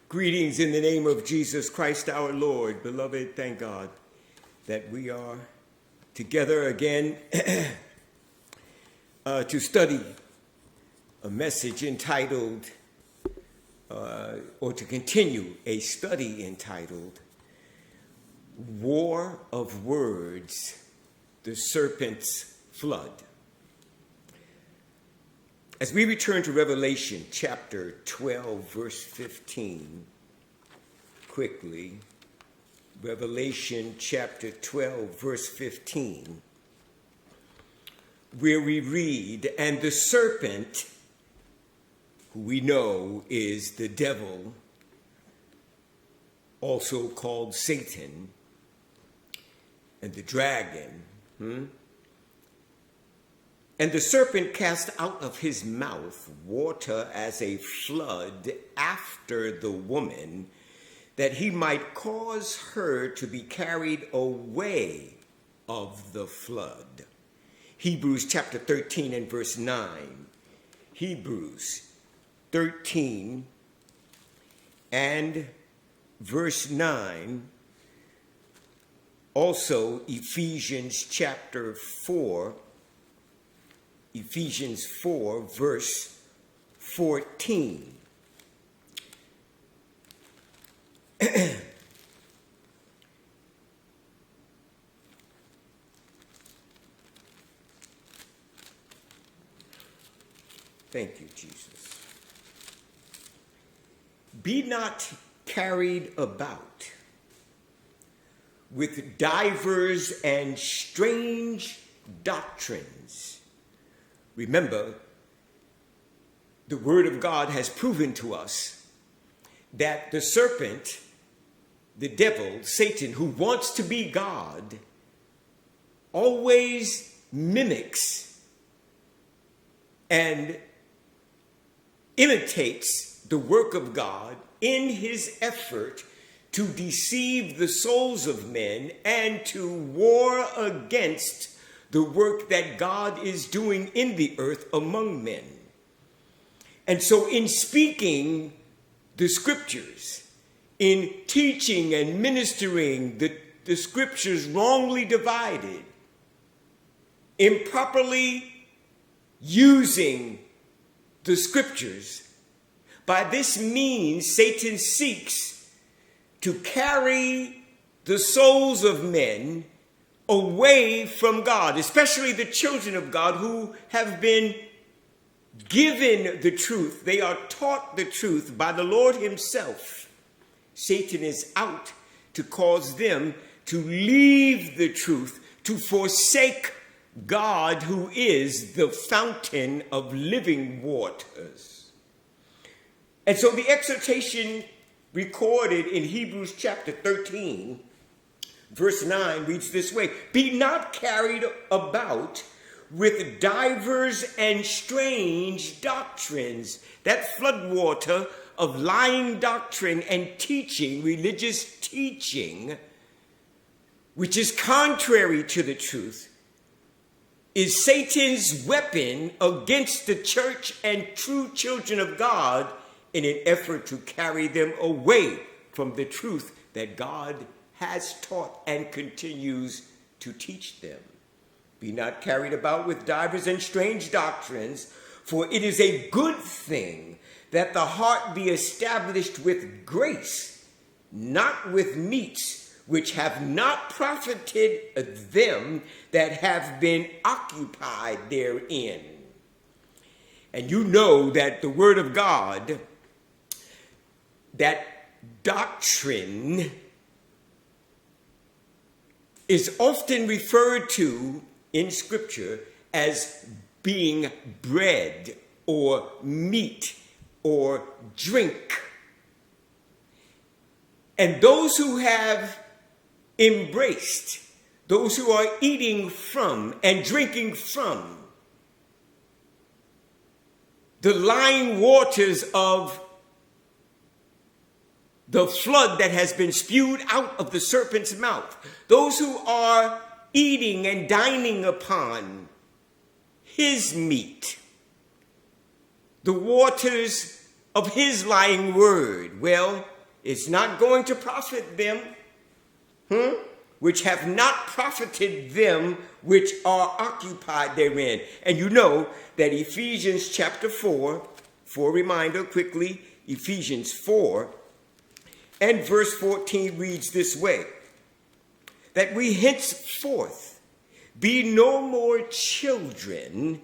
Greetings in the name of Jesus Christ our Lord. Beloved, thank God that we are together again to study a message entitled, or to continue a study entitled, War of Words, the Serpent's Flood. As we return to Revelation chapter 12, verse 15, quickly, Revelation chapter 12, verse 15, where we read, "And the serpent, who we know is the devil, also called Satan, and the dragon, and the serpent cast out of his mouth water as a flood after the woman, that he might cause her to be carried away of the flood." Hebrews chapter 13 and verse 9. Hebrews 13 and verse 9. Also Ephesians chapter 4. Ephesians 4, verse 14. Thank you, Jesus. "Be not carried about with divers and strange doctrines." Remember, the Word of God has proven to us that the serpent, the devil, Satan, who wants to be God, always mimics and imitates the work of God in his effort to deceive the souls of men and to war against the work that God is doing in the earth among men. And so in speaking the scriptures, in teaching and ministering the scriptures wrongly divided, improperly using the scriptures, by this means Satan seeks to carry the souls of men away from God, especially the children of God who have been given the truth. They are taught the truth by the Lord himself. Satan is out to cause them to leave the truth, to forsake God, who is the fountain of living waters. And so the exhortation recorded in Hebrews chapter 13, verse 9 reads this way: "Be not carried about with divers and strange doctrines." That floodwater of lying doctrine and teaching, religious teaching, which is contrary to the truth, is Satan's weapon against the church and true children of God in an effort to carry them away from the truth that God has taught and continues to teach them. "Be not carried about with divers and strange doctrines, for it is a good thing that the heart be established with grace, not with meats, which have not profited them that have been occupied therein." And you know that the Word of God, that doctrine, is often referred to in Scripture as being bread or meat or drink. And those who have embraced, those who are eating from and drinking from the lying waters of the flood that has been spewed out of the serpent's mouth, those who are eating and dining upon his meat, the waters of his lying word, well, It's not going to profit them, which have not profited them which are occupied therein. And you know that Ephesians chapter 4, for a reminder quickly, Ephesians 4 and verse 14 reads this way, that we henceforth be no more children,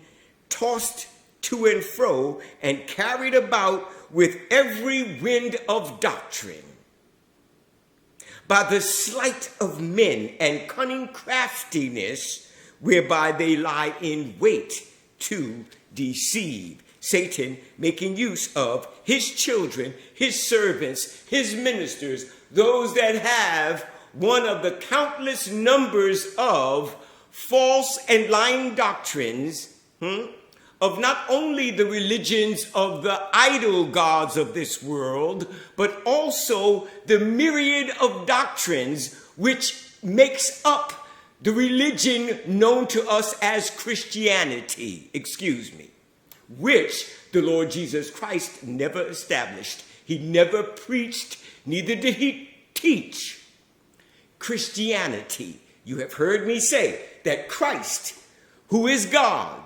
tossed to and fro and carried about with every wind of doctrine, by the sleight of men and cunning craftiness, whereby they lie in wait to deceive. Satan making use of his children, his servants, his ministers, those that have one of the countless numbers of false and lying doctrines, of not only the religions of the idol gods of this world, but also the myriad of doctrines which makes up the religion known to us as Christianity, which the Lord Jesus Christ never established. He never preached, neither did he teach Christianity. You have heard me say that Christ, who is God,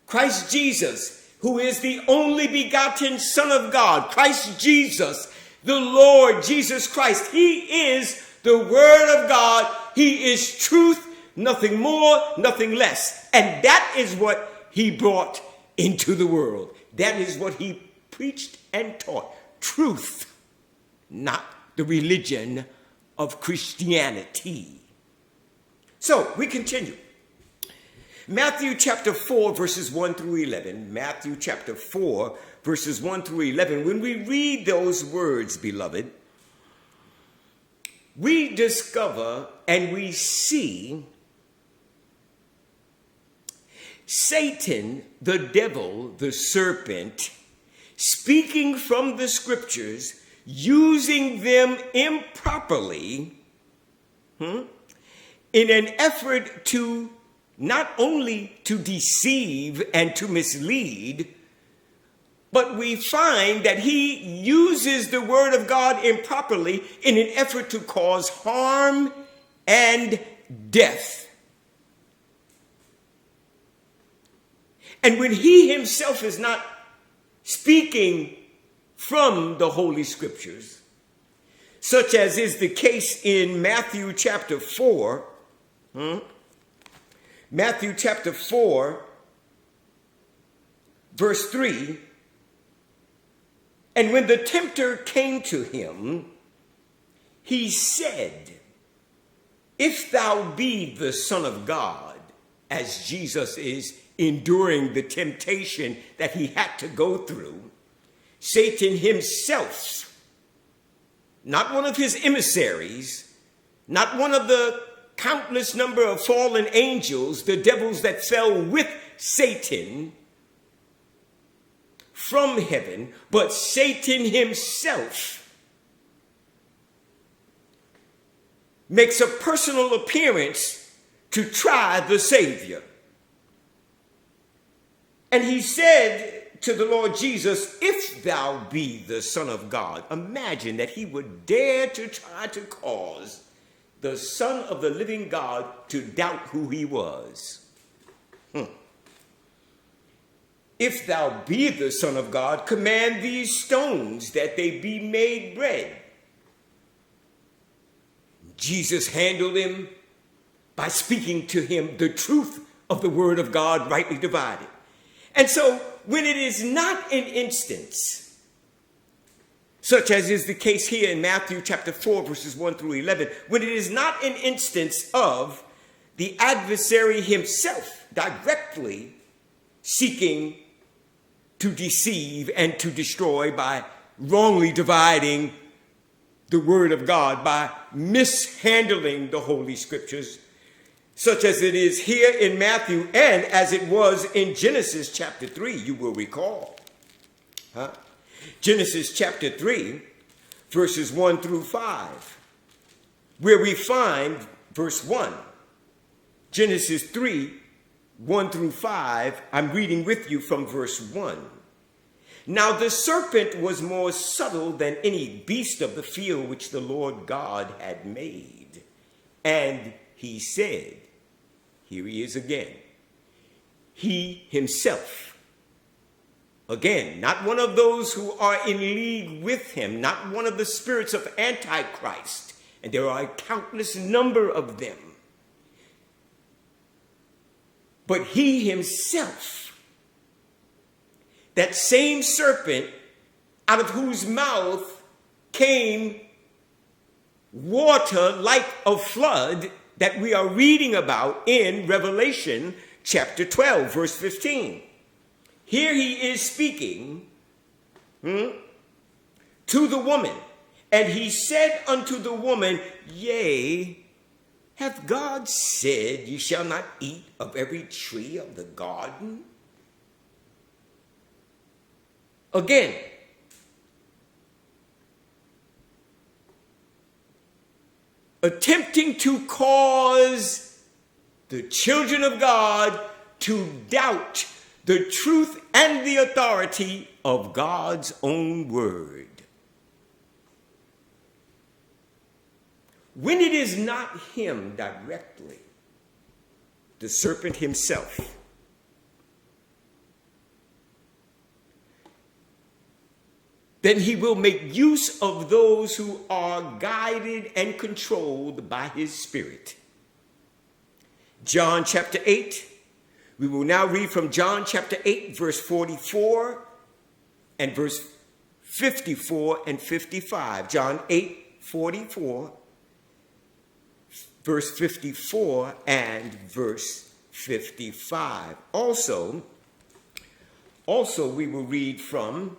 Christ Jesus, who is the only begotten Son of God, Christ Jesus, the Lord Jesus Christ, he is the Word of God. He is truth, nothing more, nothing less. And that is what he brought into the world. That is what he preached and taught. Truth, not the religion of Christianity. So we continue. Matthew chapter 4, verses 1 through 11. Matthew chapter 4, verses 1 through 11. When we read those words, beloved, we discover and we see Satan, the devil, the serpent, speaking from the scriptures, using them improperly in an effort to not only to deceive and to mislead, but we find that he uses the word of God improperly in an effort to cause harm and death. And when he himself is not speaking from the Holy Scriptures, such as is the case in Matthew chapter 4, Matthew chapter 4, verse 3, and when the tempter came to him, he said, if thou be the Son of God, as Jesus is enduring the temptation that he had to go through, Satan himself, not one of his emissaries, not one of the countless number of fallen angels, the devils that fell with Satan from heaven, but Satan himself makes a personal appearance to try the Savior. And he said to the Lord Jesus, if thou be the Son of God. Imagine that he would dare to try to cause the Son of the living God to doubt who he was. If thou be the Son of God, command these stones that they be made bread. Jesus handled him by speaking to him the truth of the word of God rightly divided. And so when it is not an instance, such as is the case here in Matthew chapter 4, verses 1 through 11, when it is not an instance of the adversary himself directly seeking to deceive and to destroy by wrongly dividing the word of God, by mishandling the Holy Scriptures, such as it is here in Matthew and as it was in Genesis chapter 3, you will recall. Genesis chapter 3, verses 1 through 5, where we find verse 1. Genesis 3, 1 through 5, I'm reading with you from verse 1. Now the serpent was more subtle than any beast of the field which the Lord God had made. And he said, here he is again, he himself, again, not one of those who are in league with him, not one of the spirits of Antichrist, and there are a countless number of them, but he himself, that same serpent out of whose mouth came water like a flood that we are reading about in Revelation chapter 12, verse 15. Here he is speaking to the woman. And he said unto the woman, yea, hath God said, ye shall not eat of every tree of the garden? Again, attempting to cause the children of God to doubt the truth and the authority of God's own word. When it is not him directly, the serpent himself, then he will make use of those who are guided and controlled by his spirit. John chapter 8, we will now read from John chapter 8, verse 44 and verse 54 and 55. John 8, 44, verse 54 and verse 55. Also we will read from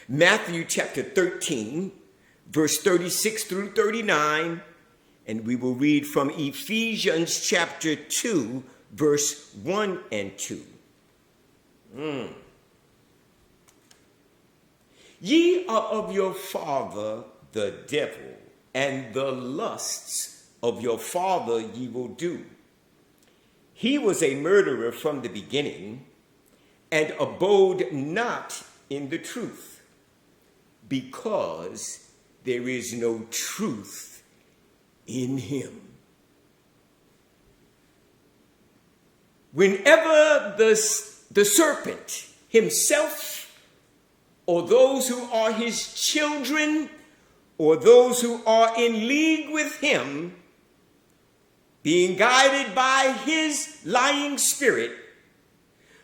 Matthew chapter 13, verse 36 through 39, and we will read from Ephesians chapter 2, verse 1 and 2. Ye are of your father the devil, and the lusts of your father ye will do. He was a murderer from the beginning, and abode not in the truth, because there is no truth in him. Whenever the serpent himself, or those who are his children, or those who are in league with him, being guided by his lying spirit,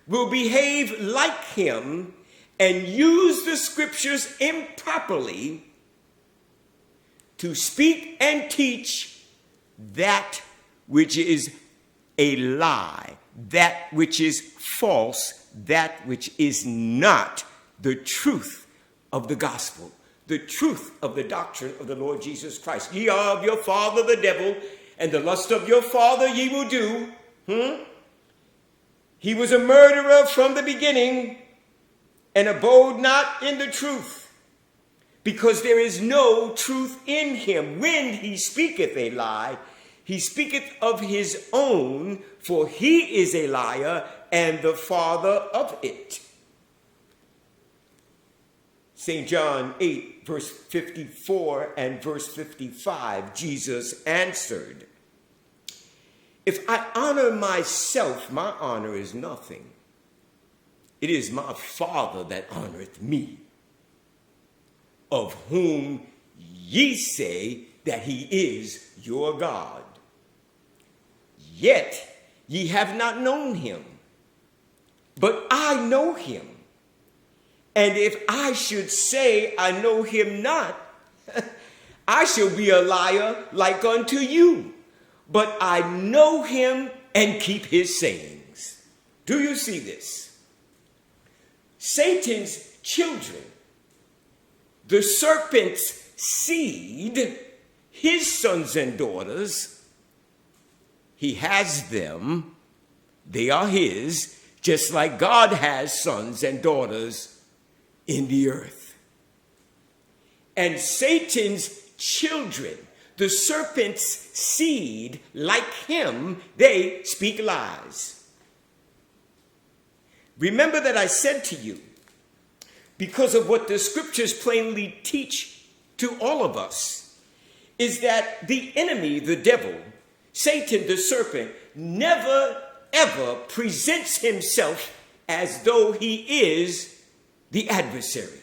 will behave like him and use the scriptures improperly to speak and teach that which is a lie, that which is false, that which is not the truth of the gospel, the truth of the doctrine of the Lord Jesus Christ. Ye are of your father the devil, and the lust of your father ye will do. He was a murderer from the beginning, and abode not in the truth, because there is no truth in him. When he speaketh a lie, he speaketh of his own, for he is a liar and the father of it. St. John 8, verse 54 and verse 55, Jesus answered, if I honor myself, my honor is nothing. It is my Father that honoreth me, of whom ye say that he is your God. Yet ye have not known him, but I know him. And if I should say I know him not, I shall be a liar like unto you. But I know him and keep his sayings. Do you see this? Satan's children, the serpent's seed, his sons and daughters, he has them, they are his, just like God has sons and daughters in the earth. And Satan's children, the serpent's seed, like him, they speak lies. Remember that I said to you, because of what the scriptures plainly teach to all of us, is that the enemy, the devil, Satan, the serpent, never, ever presents himself as though he is the adversary.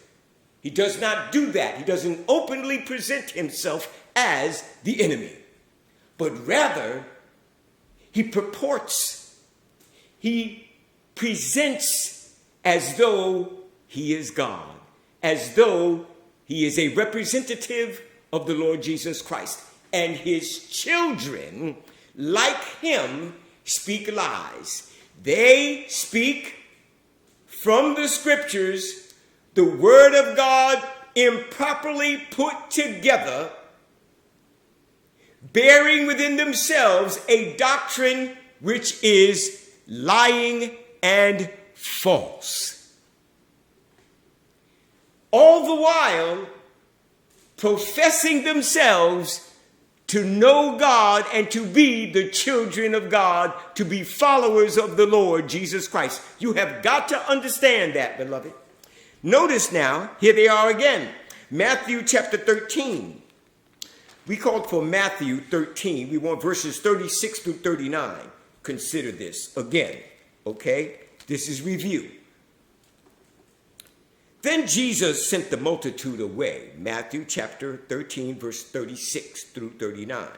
He does not do that. He doesn't openly present himself as the enemy, but rather he presents as though he is God, as though he is a representative of the Lord Jesus Christ. And his children, like him, speak lies. They speak from the scriptures the word of God improperly put together, bearing within themselves a doctrine which is lying and false. All the while professing themselves to know God and to be the children of God, to be followers of the Lord Jesus Christ. You have got to understand that, beloved. Notice now, here they are again. Matthew chapter 13. We called for Matthew 13. We want verses 36 through 39. Consider this again, okay? This is review. Then Jesus sent the multitude away. Matthew chapter 13, verse 36 through 39.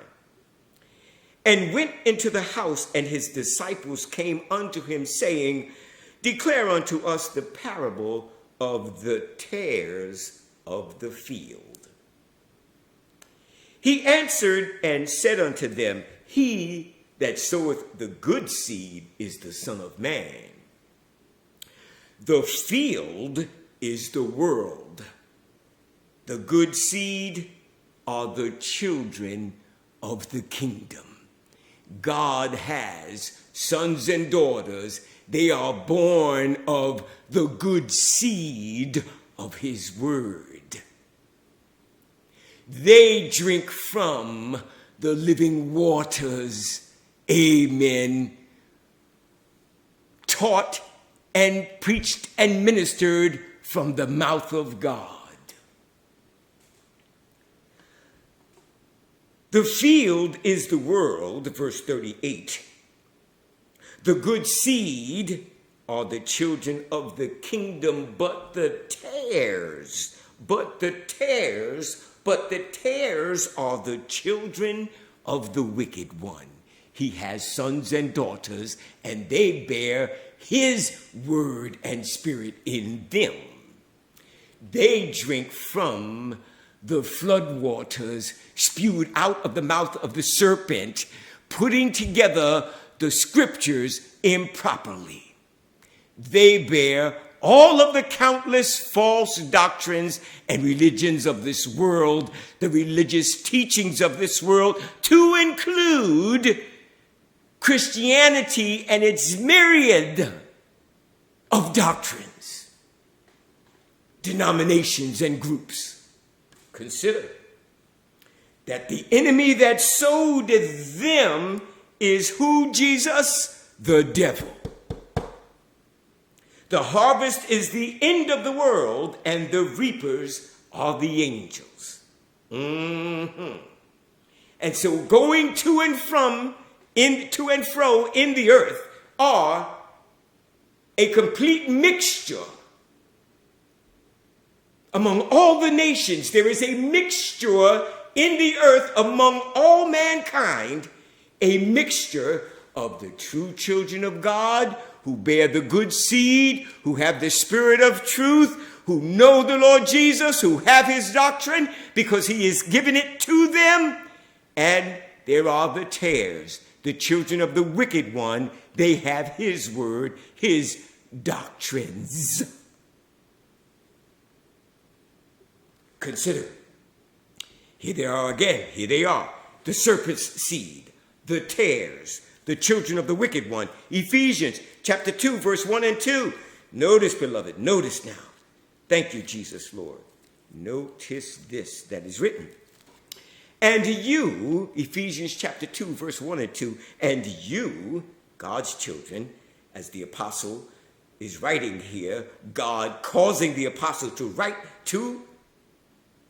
And went into the house, and his disciples came unto him, saying, Declare unto us the parable of the tares of the field. He answered and said unto them, He that soweth the good seed is the Son of Man. The field is the world. The good seed are the children of the kingdom. God has sons and daughters. They are born of the good seed of his word. They drink from the living waters. Amen. Taught and preached and ministered from the mouth of God. The field is the world, verse 38. The good seed are the children of the kingdom, but the tares are the children of the wicked one. He has sons and daughters, and they bear his word and spirit in them. They drink from the flood waters spewed out of the mouth of the serpent, putting together the scriptures improperly. They bear all of the countless false doctrines and religions of this world, the religious teachings of this world, to include Christianity and its myriad of doctrines, denominations, and groups. Consider that the enemy that sowed them is who, Jesus? The devil. The harvest is the end of the world, and the reapers are the angels. And so going to and fro in the earth are a complete mixture among all the nations. There is a mixture in the earth among all mankind, a mixture of the true children of God who bear the good seed, who have the spirit of truth, who know the Lord Jesus, who have his doctrine because he has given it to them. And there are the tares, the children of the wicked one. They have his word, his doctrines. Consider. Here they are again. Here they are. The serpent's seed, the tares, the children of the wicked one. Ephesians chapter 2, verse 1 and 2. Notice, beloved, notice now. Thank you, Jesus, Lord. Notice this that is written. And you, Ephesians chapter 2, verse 1 and 2, and you, God's children, as the apostle is writing here, God causing the apostle to write to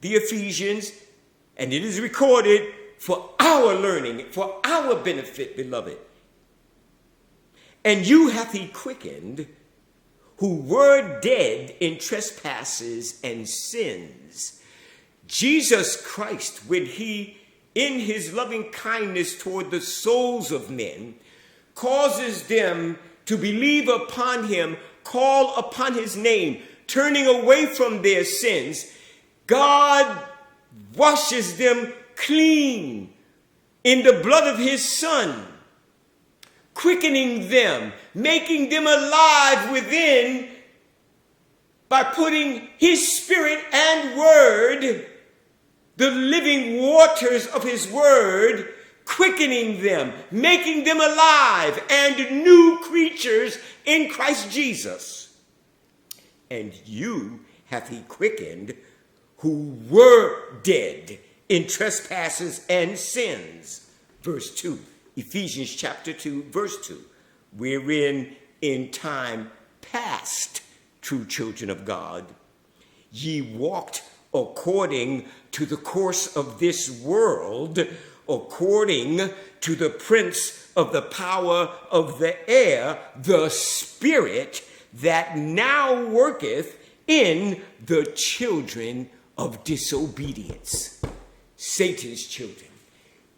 the Ephesians, and it is recorded for our learning, for our benefit, beloved. And you hath he quickened, who were dead in trespasses and sins. Jesus Christ, when he, in his loving kindness toward the souls of men, causes them to believe upon him, call upon his name, turning away from their sins, God washes them clean in the blood of his Son, quickening them, making them alive within by putting his Spirit and word, the living waters of his word, quickening them, making them alive and new creatures in Christ Jesus. And you hath he quickened, who were dead in trespasses and sins. Verse 2, Ephesians chapter 2, verse 2, wherein in time past, true children of God, ye walked according to the course of this world, according to the prince of the power of the air, the spirit that now worketh in the children of disobedience. Satan's children,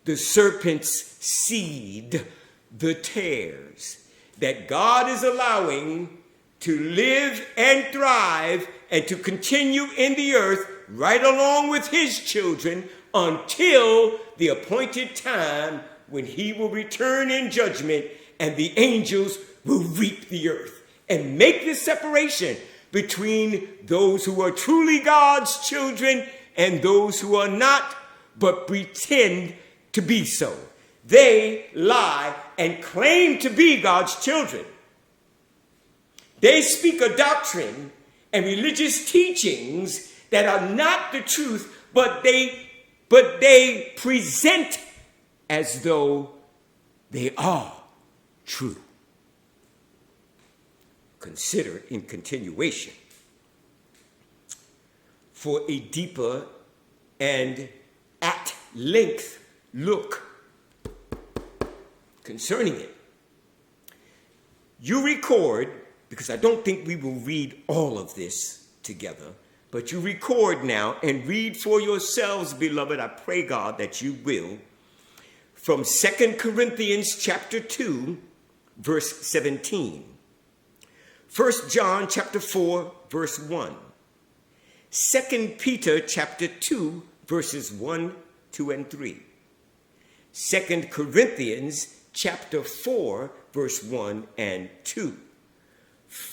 the serpent's seed, the tares that God is allowing to live and thrive and to continue in the earth right along with his children until the appointed time when he will return in judgment and the angels will reap the earth and make the separation between those who are truly God's children and those who are not but pretend to be so. They lie and claim to be God's children. They speak a doctrine and religious teachings that are not the truth, but they present as though they are true. Consider in continuation. For a deeper and at length look concerning it. You record, because I don't think we will read all of this together, but you record now and read for yourselves, beloved. I pray, God, that you will, from 2 Corinthians chapter 2, verse 17. 1 John chapter 4, verse 1. 2 Peter chapter 2, verses 1, 2, and 3. 2 Corinthians chapter 4, verse 1 and 2.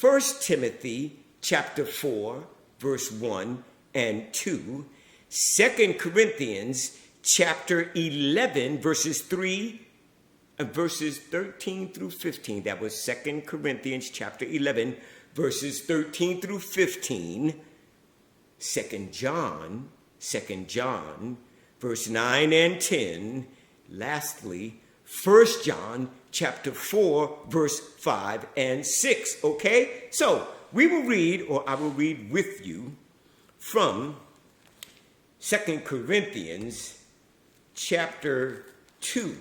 1 Timothy chapter 4, verse 1 and 2. 2 Corinthians chapter 11, verses 3 and verses 13 through 15. That was 2 Corinthians chapter 11, verses 13 through 15. 2 John, verse 9 and 10. Lastly, 1 John chapter 4, verse 5 and 6. Okay? So we will read, or I will read with you, from 2 Corinthians chapter 2.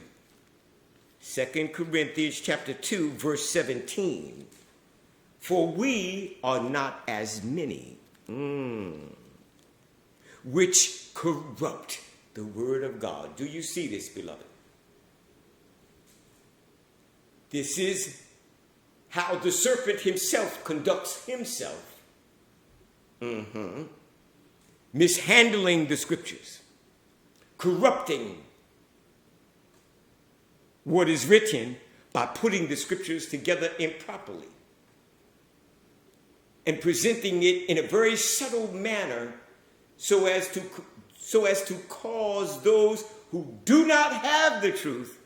2 Corinthians chapter 2, verse 17. For we are not as many which corrupt the word of God. Do you see this, beloved? This is how the serpent himself conducts himself. Mishandling the scriptures, corrupting what is written by putting the scriptures together improperly and presenting it in a very subtle manner so as to cause those who do not have the truth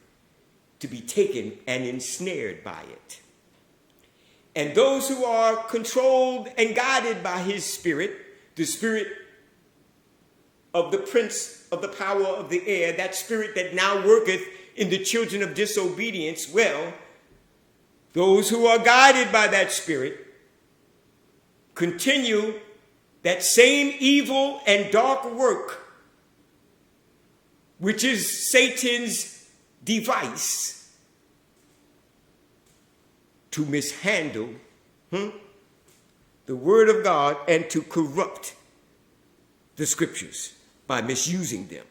to be taken and ensnared by it. And those who are controlled and guided by his spirit, the spirit of the prince of the power of the air, that spirit that now worketh in the children of disobedience, well, those who are guided by that spirit continue that same evil and dark work, which is Satan's device to mishandle the word of God and to corrupt the scriptures by misusing them.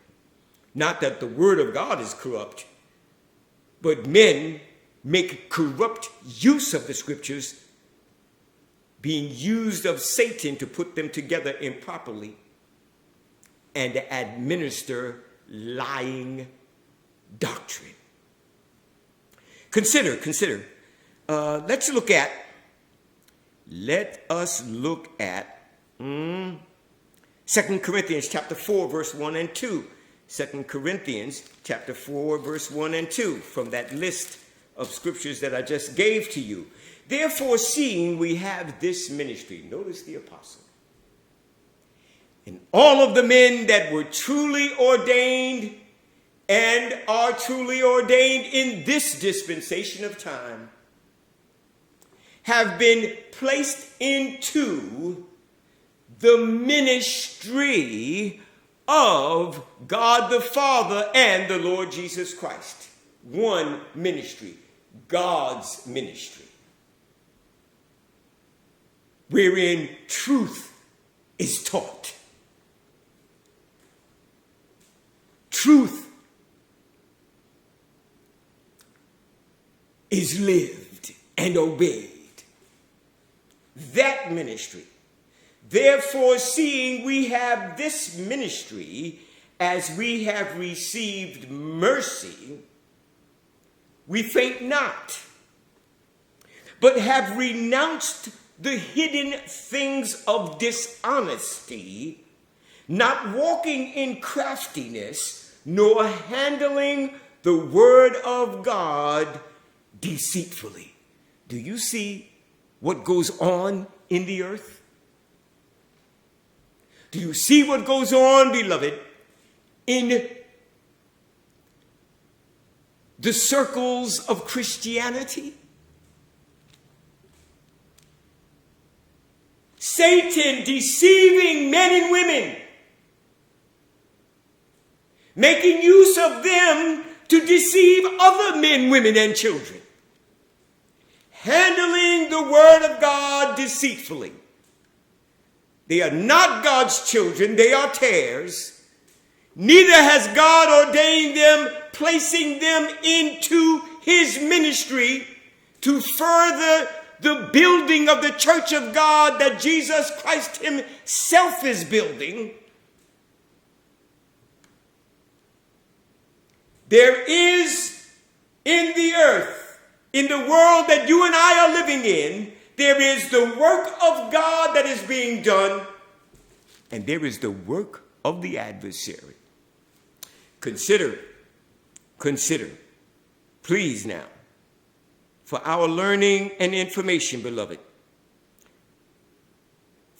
Not that the word of God is corrupt, but men make corrupt use of the scriptures, being used of Satan to put them together improperly and to administer lying doctrine. Consider. Let us look at 2 Corinthians chapter 4, verse 1 and 2. 2 Corinthians chapter 4, verse 1 and 2, from that list of scriptures that I just gave to you. Therefore, seeing we have this ministry, notice the apostle, and all of the men that were truly ordained and are truly ordained in this dispensation of time, have been placed into the ministry of God the Father and the Lord Jesus Christ. One ministry, God's ministry, wherein truth is taught. Truth is lived and obeyed. That ministry. Therefore, seeing we have this ministry, as we have received mercy, we faint not, but have renounced the hidden things of dishonesty, not walking in craftiness, nor handling the word of God deceitfully. Do you see what goes on in the earth? Do you see what goes on, beloved, in the circles of Christianity? Satan deceiving men and women, making use of them to deceive other men, women, and children, handling the word of God deceitfully. They are not God's children, they are tares. Neither has God ordained them, placing them into his ministry to further the building of the church of God that Jesus Christ himself is building. There is in the earth, in the world that you and I are living in, there is the work of God that is being done, and there is the work of the adversary. Consider, please now, for our learning and information, beloved.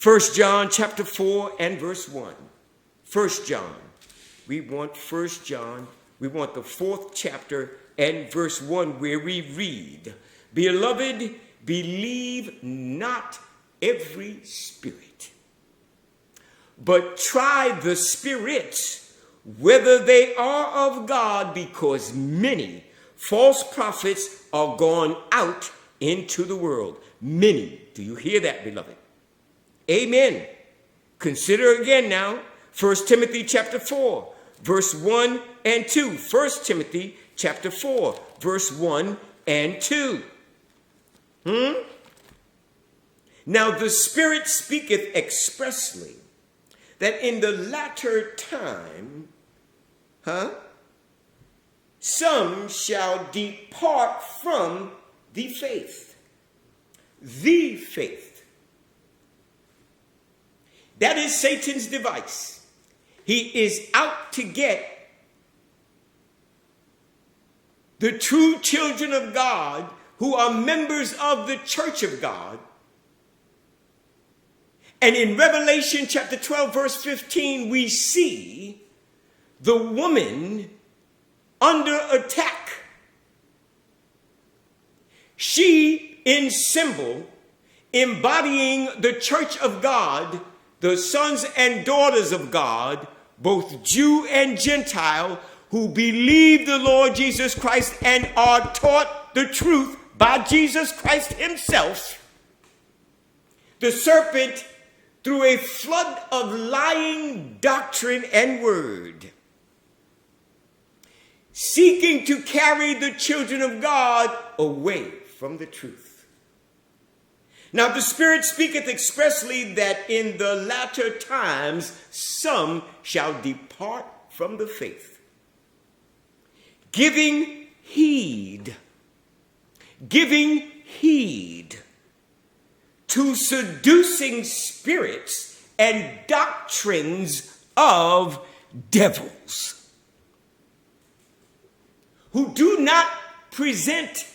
1 John chapter 4 and verse 1. 1 John. We want 1 John. We want the 4th chapter and verse 1, where we read, Beloved, believe not every spirit, but try the spirits whether they are of God, because many false prophets are gone out into the world. Many. Do you hear that, beloved? Amen. Consider again now 1 Timothy chapter 4, verse 1 and 2. 1 Timothy chapter 4, verse 1 and 2. Now the Spirit speaketh expressly that in the latter time, some shall depart from the faith. The faith. That is Satan's device. He is out to get the true children of God who are members of the church of God. And in Revelation chapter 12, verse 15, we see the woman under attack. She, in symbol, embodying the church of God, the sons and daughters of God, both Jew and Gentile, who believe the Lord Jesus Christ and are taught the truth by Jesus Christ himself. The serpent, through a flood of lying doctrine and word, seeking to carry the children of God away from the truth. Now the Spirit speaketh expressly that in the latter times some shall depart from the faith, giving heed to seducing spirits and doctrines of devils, who do not present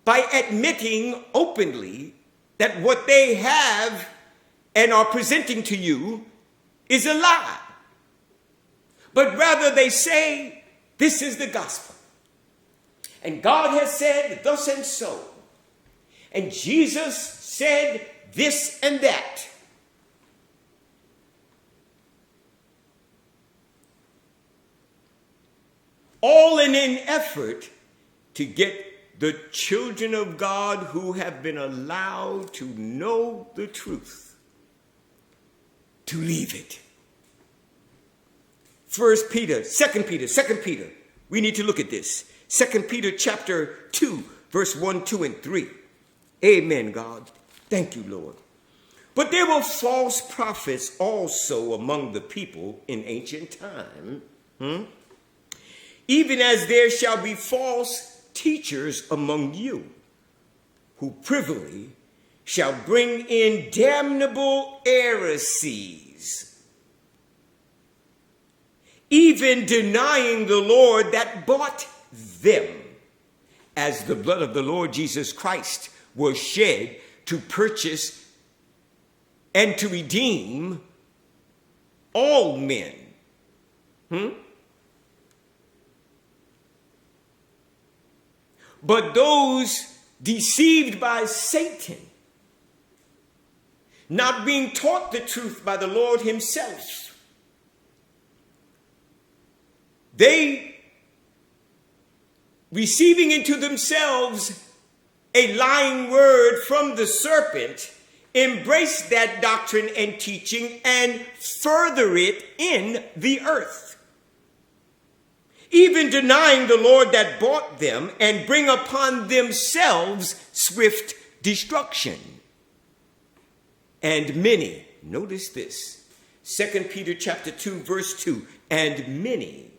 by admitting openly that what they have and are presenting to you is a lie. But rather they say, this is the gospel. And God has said thus and so. And Jesus said this and that. All in an effort to get the children of God who have been allowed to know the truth to leave it. 2 Peter. We need to look at this. 2 Peter chapter 2, verse 1, 2, and 3. Amen, God. Thank you, Lord. But there were false prophets also among the people in ancient time. Even as there shall be false teachers among you, who privily shall bring in damnable heresies, even denying the Lord that bought them, as the blood of the Lord Jesus Christ was shed to purchase and to redeem all men. But those deceived by Satan, not being taught the truth by the Lord himself, they, receiving into themselves a lying word from the serpent, embrace that doctrine and teaching and further it in the earth, even denying the Lord that bought them, and bring upon themselves swift destruction. And many, notice this, 2 Peter chapter 2, verse 2, and many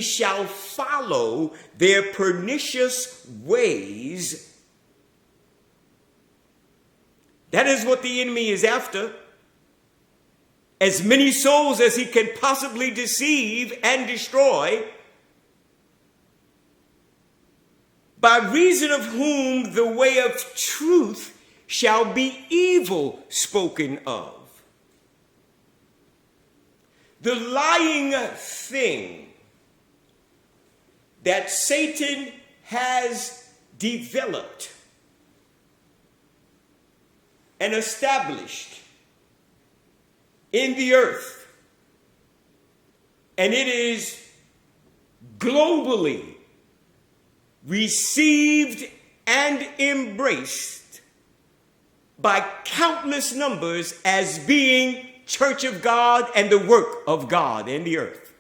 shall follow their pernicious ways. That is what the enemy is after. As many souls as he can possibly deceive and destroy, by reason of whom the way of truth shall be evil spoken of. The lying thing that Satan has developed and established in the earth, and it is globally received and embraced by countless numbers as being church of God and the work of God in the earth.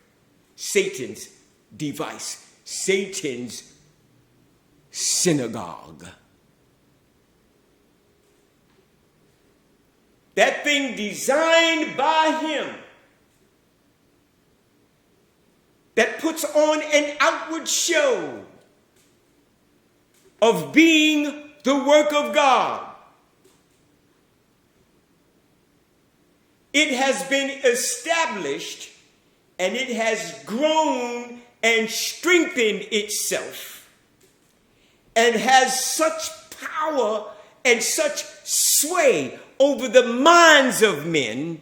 Satan's device, Satan's synagogue. That thing designed by him that puts on an outward show of being the work of God. It has been established and it has grown and strengthened itself and has such power and such sway over the minds of men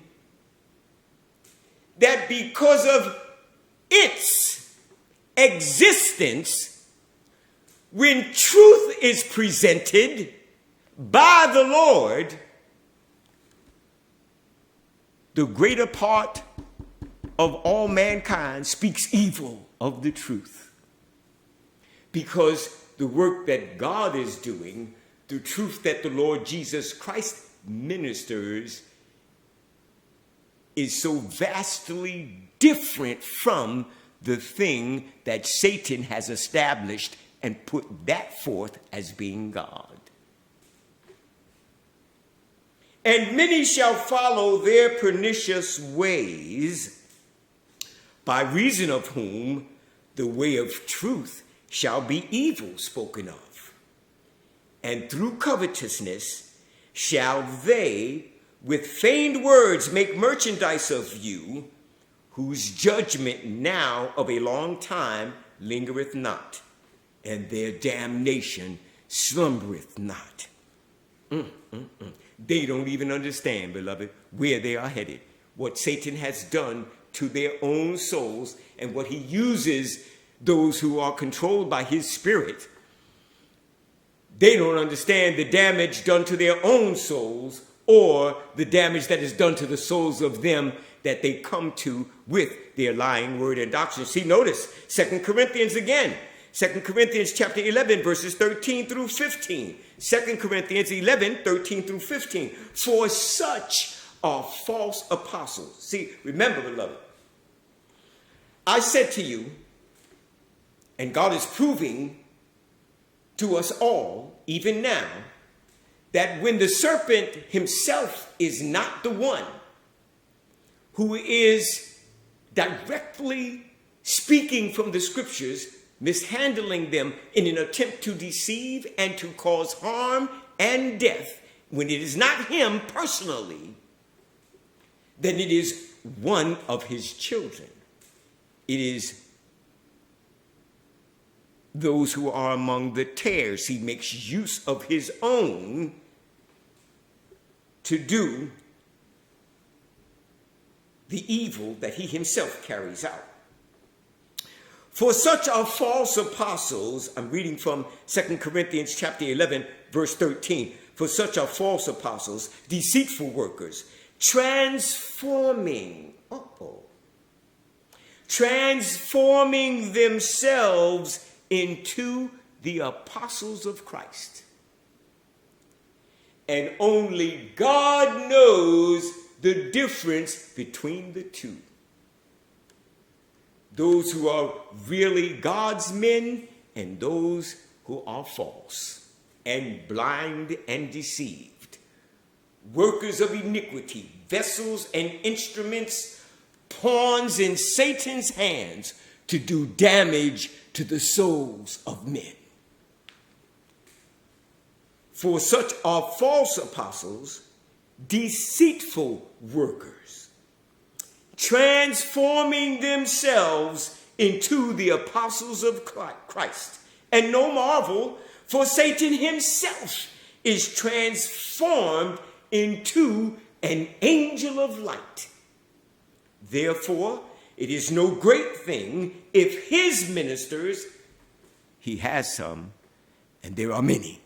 that because of its existence, when truth is presented by the Lord, the greater part of all mankind speaks evil of the truth. Because the work that God is doing, the truth that the Lord Jesus Christ ministers, is so vastly different from the thing that Satan has established and put that forth as being God. And many shall follow their pernicious ways, by reason of whom the way of truth shall be evil spoken of. And through covetousness shall they with feigned words make merchandise of you, whose judgment now of a long time lingereth not, and their damnation slumbereth not. They don't even understand, beloved, where they are headed, what Satan has done to their own souls, and what he uses those who are controlled by his spirit. They don't understand the damage done to their own souls, or the damage that is done to the souls of them that they come to with their lying word and doctrine. See, notice 2 Corinthians again. 2 Corinthians chapter 11, verses 13 through 15. 2 Corinthians 11, 13 through 15. For such are false apostles. See, remember, beloved, I said to you, and God is proving to us all, even now, that when the serpent himself is not the one who is directly speaking from the scriptures, mishandling them in an attempt to deceive and to cause harm and death, when it is not him personally, then it is one of his children. It is those who are among the tares. He makes use of his own to do the evil that he himself carries out. For such are false apostles. I'm reading from 2 Corinthians chapter 11, verse 13. For such are false apostles, deceitful workers, transforming themselves into the apostles of Christ. And only God knows the difference between the two. Those who are really God's men and those who are false and blind and deceived. Workers of iniquity, vessels and instruments, pawns in Satan's hands to do damage to the souls of men. For such are false apostles, deceitful workers, transforming themselves into the apostles of Christ. And no marvel, for Satan himself is transformed into an angel of light. Therefore, it is no great thing if his ministers, he has some, and there are many.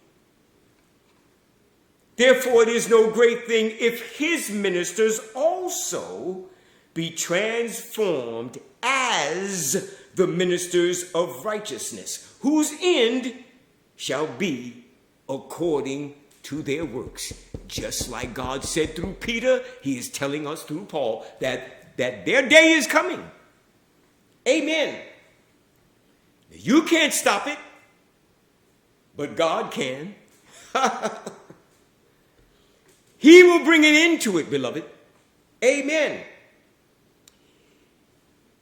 Therefore, it is no great thing if his ministers also be transformed as the ministers of righteousness, whose end shall be according to their works. Just like God said through Peter, he is telling us through Paul that their day is coming. Amen. You can't stop it, but God can. He will bring an end to it, beloved. Amen.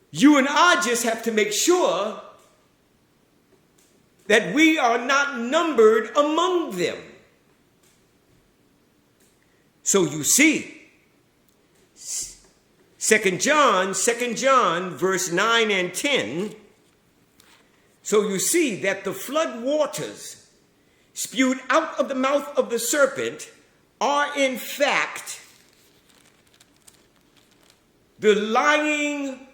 You and I just have to make sure that we are not numbered among them. So you see, 2 John verse 9 and 10. So you see that the flood waters spewed out of the mouth of the serpent are in fact the lying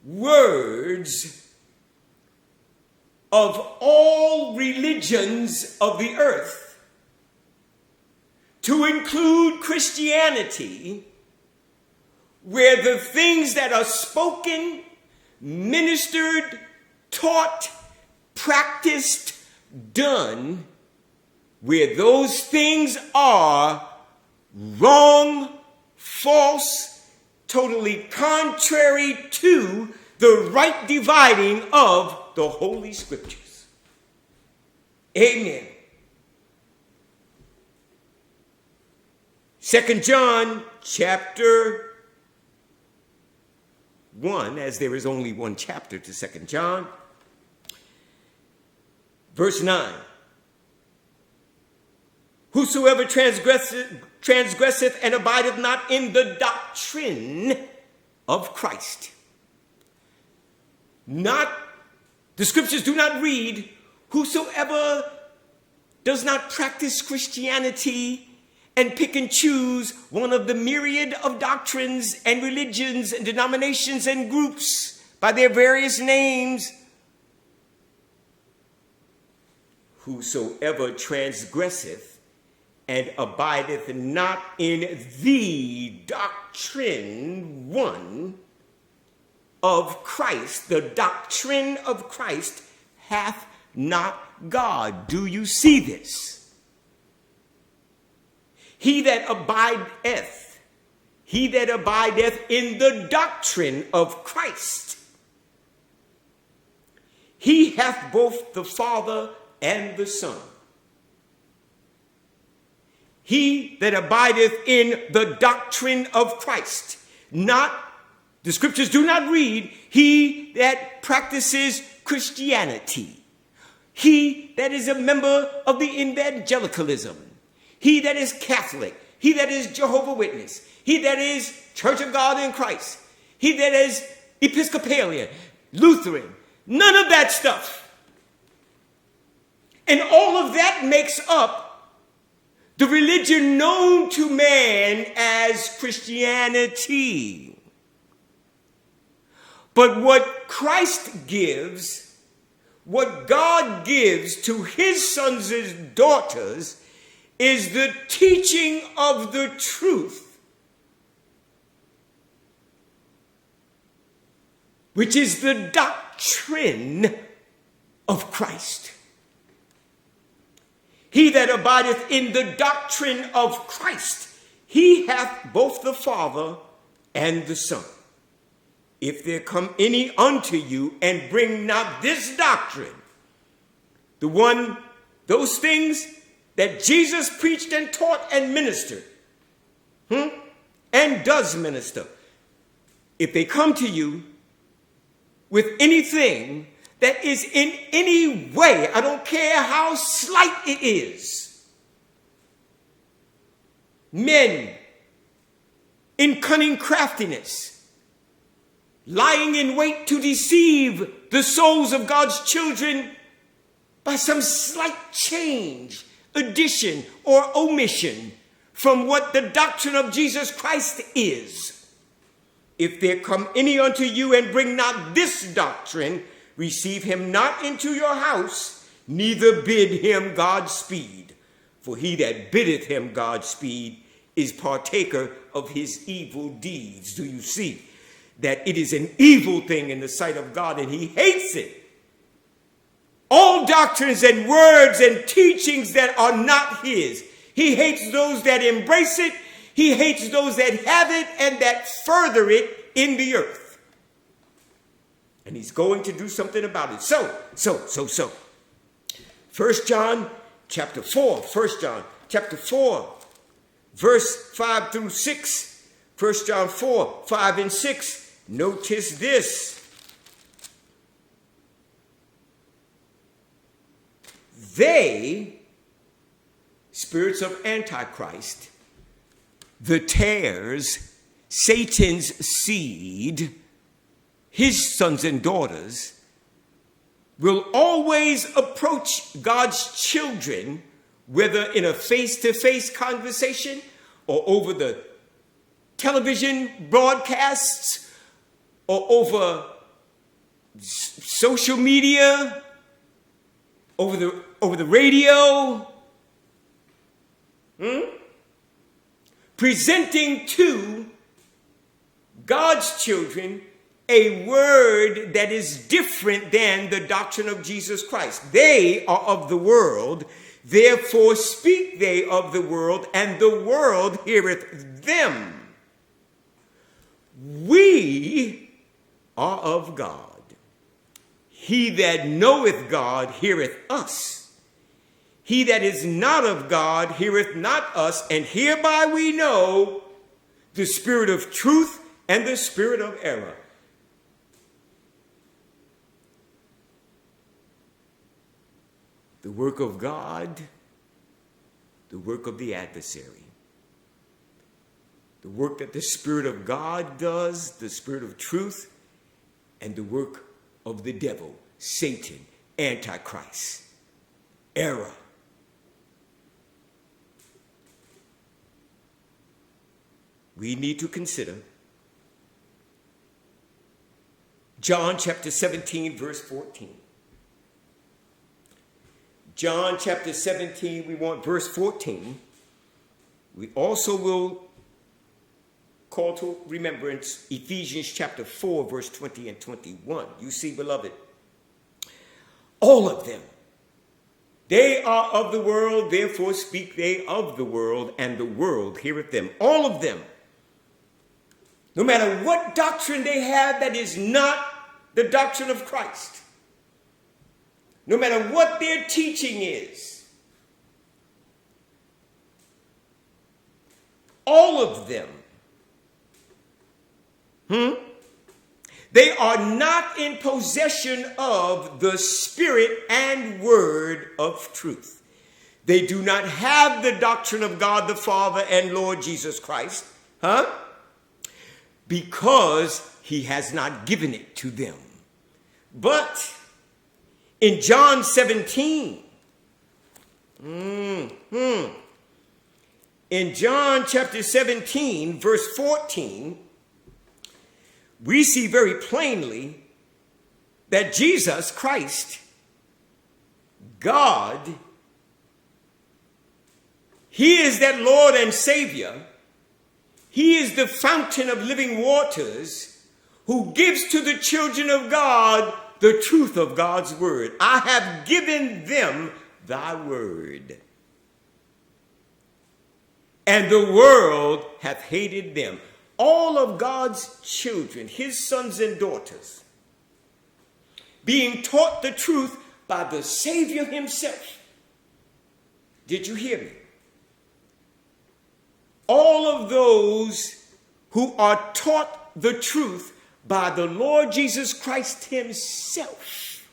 words of all religions of the earth, to include Christianity, where the things that are spoken, ministered, taught, practiced, done, where those things are wrong, false, totally contrary to the right dividing of the Holy Scriptures. Amen. 2 John chapter 1, as there is only one chapter to 2 John, verse 9. Whosoever transgresseth and abideth not in the doctrine of Christ. The scriptures do not read, whosoever does not practice Christianity and pick and choose one of the myriad of doctrines and religions and denominations and groups by their various names. Whosoever transgresseth and abideth not in the doctrine, one, of Christ, the doctrine of Christ, hath not God. Do you see this? He that abideth in the doctrine of Christ, he hath both the Father and the Son. He that abideth in the doctrine of Christ, the scriptures do not read, he that practices Christianity, he that is a member of the evangelicalism, he that is Catholic, he that is Jehovah's Witness, he that is Church of God in Christ, he that is Episcopalian, Lutheran, none of that stuff. And all of that makes up the religion known to man as Christianity. But what Christ gives, what God gives to his sons and daughters, is the teaching of the truth, which is the doctrine of Christ. He that abideth in the doctrine of Christ, he hath both the Father and the Son. If there come any unto you and bring not this doctrine, those things that Jesus preached and taught and ministered, and does minister, if they come to you with anything that is in any way, I don't care how slight it is, men in cunning craftiness, lying in wait to deceive the souls of God's children by some slight change, addition, or omission from what the doctrine of Jesus Christ is. If there come any unto you and bring not this doctrine, receive him not into your house, neither bid him Godspeed. For he that biddeth him Godspeed is partaker of his evil deeds. Do you see that it is an evil thing in the sight of God, and he hates it? All doctrines and words and teachings that are not his. He hates those that embrace it. He hates those that have it and that further it in the earth. And he's going to do something about it. So. 1 John chapter 4, verse 5 through 6. 1 John 4, 5 and 6. Notice this. They, spirits of Antichrist, the tares, Satan's seed, his sons and daughters, will always approach God's children, whether in a face-to-face conversation or over the television broadcasts or over social media over the radio, presenting to God's children a word that is different than the doctrine of Jesus Christ. They are of the world, therefore speak they of the world, and the world heareth them. We are of God. He that knoweth God heareth us. He that is not of God heareth not us, and hereby we know the spirit of truth and the spirit of error. The work of God, the work of the adversary. The work that the Spirit of God does, the Spirit of truth, and the work of the devil, Satan, Antichrist, error. We need to consider John chapter 17, verse 14. John chapter 17, we want verse 14. We also will call to remembrance Ephesians chapter 4, verse 20 and 21. You see, beloved, all of them, they are of the world, therefore speak they of the world, and the world heareth them. All of them. No matter what doctrine they have that is not the doctrine of Christ. No matter what their teaching is. All of them. They are not in possession of the Spirit and word of truth. They do not have the doctrine of God the Father and Lord Jesus Christ. Because he has not given it to them. But in John 17, in John chapter 17, verse 14, we see very plainly that Jesus Christ, God, he is that Lord and Savior. He is the fountain of living waters who gives to the children of God the truth of God's word. I have given them thy word. And the world hath hated them. All of God's children, his sons and daughters, being taught the truth by the Savior himself. Did you hear me? All of those who are taught the truth by the Lord Jesus Christ himself,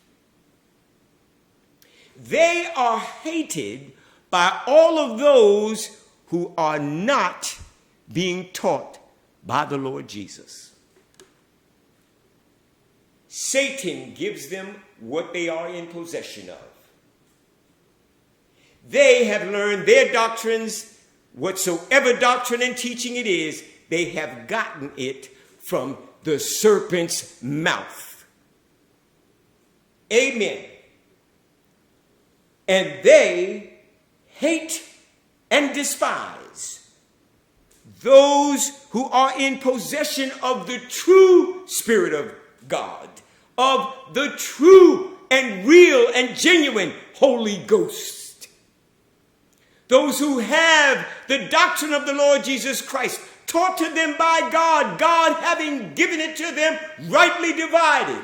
they are hated by all of those who are not being taught by the Lord Jesus. Satan gives them what they are in possession of. They have learned their doctrines. Whatsoever doctrine and teaching it is, they have gotten it from the serpent's mouth. Amen. And they hate and despise those who are in possession of the true Spirit of God, of the true and real and genuine Holy Ghost. Those who have the doctrine of the Lord Jesus Christ taught to them by God, God having given it to them, rightly divided.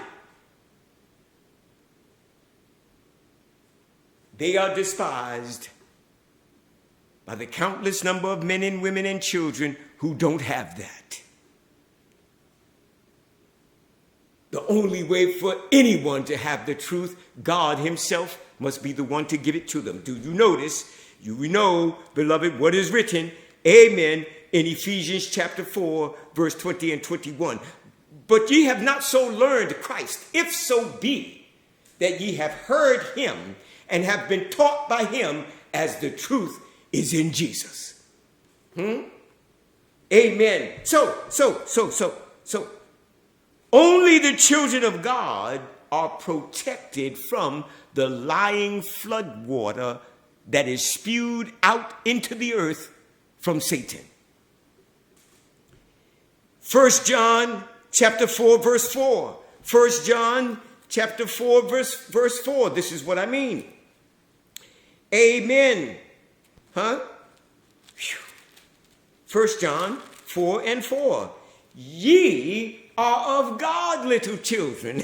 They are despised by the countless number of men and women and children who don't have that. The only way for anyone to have the truth, God himself must be the one to give it to them. Do you notice? You know, beloved, what is written, amen, in Ephesians chapter 4, verse 20 and 21. But ye have not so learned Christ, if so be that ye have heard him and have been taught by him as the truth is in Jesus. Amen. So, only the children of God are protected from the lying flood water that is spewed out into the earth from Satan. 1 John chapter 4, verse 4. 1 John chapter 4, verse 4. This is what I mean. Amen. 1 John 4 and 4. Ye are of God, little children.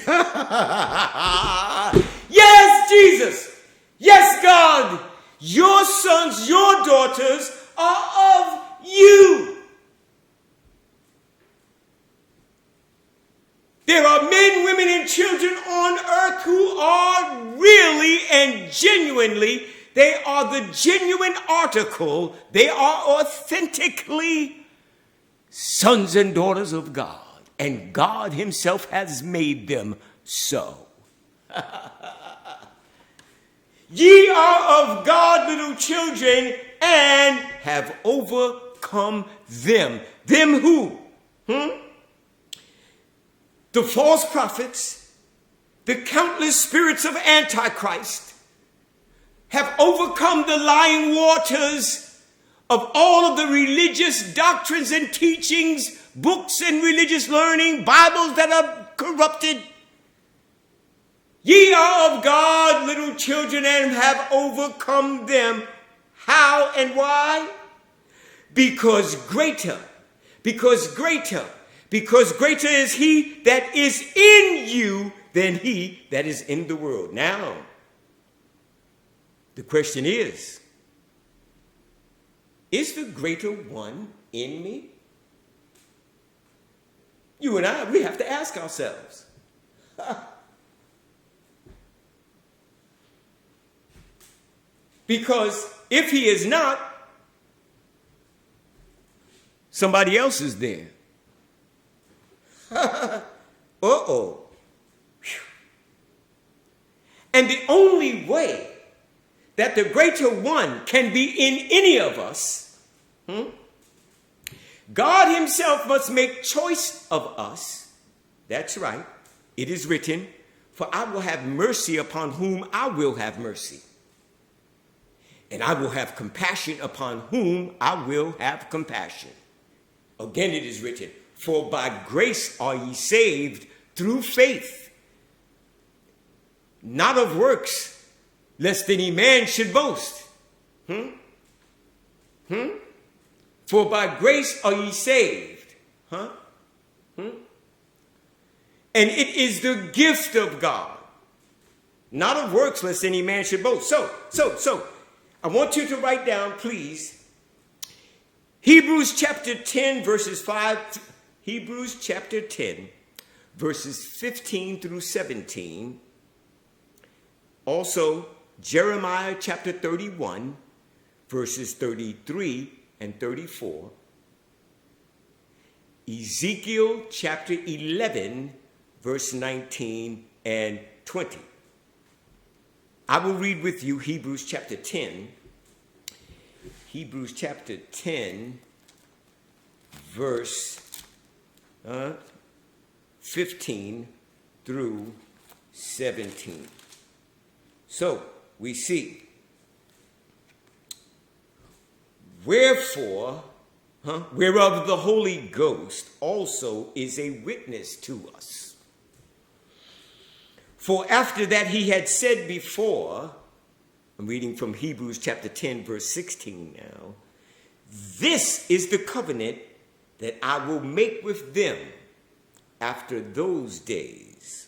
Yes, Jesus. Yes, God. Your sons, your daughters are of you. There are men, women, and children on earth who are really and genuinely, they are the genuine article. They are authentically sons and daughters of God. And God himself has made them so. Ye are of God, little children, and have overcome them. Them who? The false prophets, the countless spirits of Antichrist have overcome the lying waters of all of the religious doctrines and teachings, books and religious learning, Bibles that are corrupted. Ye are of God, little children, and have overcome them. How and why? Because greater is he that is in you than he that is in the world. Now, the question is the greater one in me? You and I, we have to ask ourselves. Because if he is not, somebody else is there. Uh-oh. And the only way that the greater one can be in any of us, God himself must make choice of us. That's right. It is written, for I will have mercy upon whom I will have mercy. And I will have compassion upon whom I will have compassion. Again, it is written, for by grace are ye saved through faith, not of works, lest any man should boast. For by grace are ye saved. And it is the gift of God, not of works, lest any man should boast. So, I want you to write down, please, Hebrews chapter 10, verses 5. Hebrews chapter 10, verses 15 through 17. Also, Jeremiah chapter 31, verses 33 and 34. Ezekiel chapter 11, verse 19 and 20. I will read with you Hebrews chapter 10. Hebrews chapter 10, verse 15 through 17. So, we see, wherefore, whereof the Holy Ghost also is a witness to us. For after that he had said before, I'm reading from Hebrews chapter 10, verse 16 now, this is the covenant that I will make with them after those days,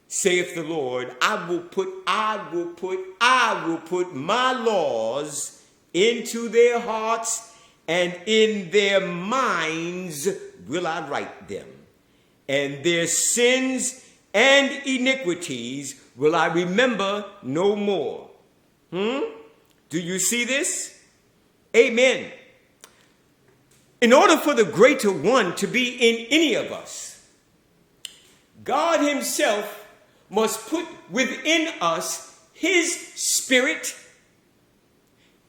saith the Lord. I will put my laws into their hearts, and in their minds will I write them, and their sins and iniquities will I remember no more. Do you see this? Amen. In order for the greater one to be in any of us, God himself must put within us his spirit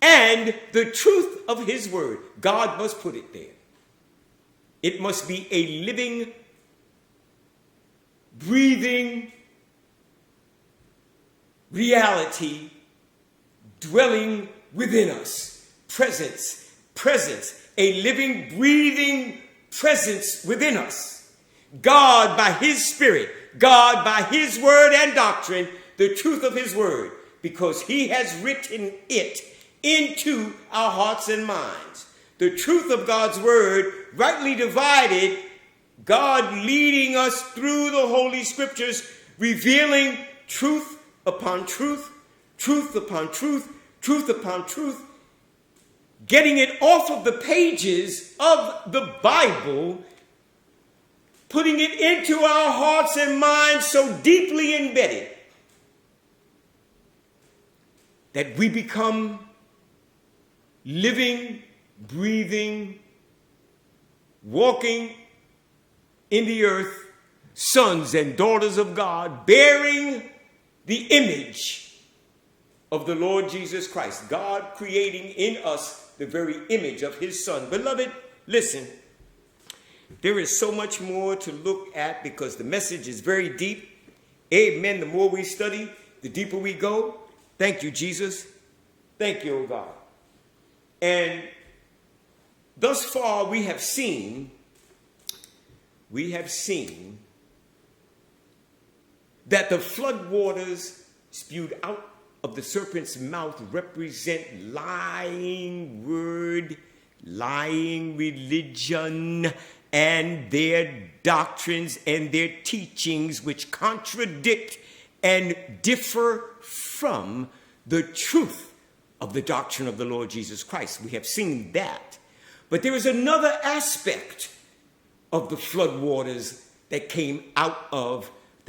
and the truth of his word. God must put it there. It must be a living, breathing, reality dwelling within us. Presence, a living, breathing presence within us. God by his Spirit, God by his word and doctrine, the truth of his word, because he has written it into our hearts and minds. The truth of God's word, rightly divided, God leading us through the Holy Scriptures, revealing truth upon truth, truth upon truth, truth upon truth, getting it off of the pages of the Bible, putting it into our hearts and minds so deeply embedded that we become living, breathing, walking in the earth, sons and daughters of God, bearing the image of the Lord Jesus Christ. God creating in us the very image of his Son. Beloved, listen, there is so much more to look at because the message is very deep. Amen. The more we study, the deeper we go. Thank you, Jesus. Thank you, O God. And thus far we have seen that the flood waters spewed out of the serpent's mouth represent lying word, lying religion, and their doctrines and their teachings which contradict and differ from the truth of the doctrine of the Lord Jesus Christ. We have seen that. But there is another aspect of the flood waters that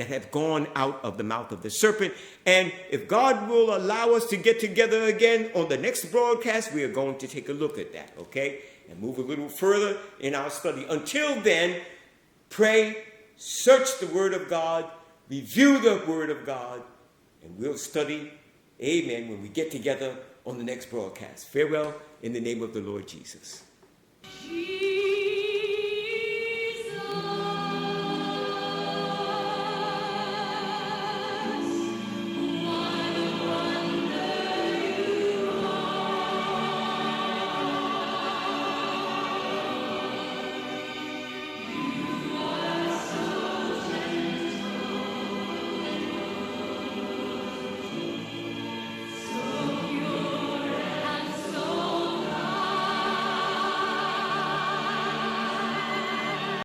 have gone out of the mouth of the serpent. And if God will allow us to get together again on the next broadcast, we are going to take a look at that, okay? And move a little further in our study. Until then, pray, search the Word of God, review the Word of God, and we'll study, amen, when we get together on the next broadcast. Farewell in the name of the Lord Jesus.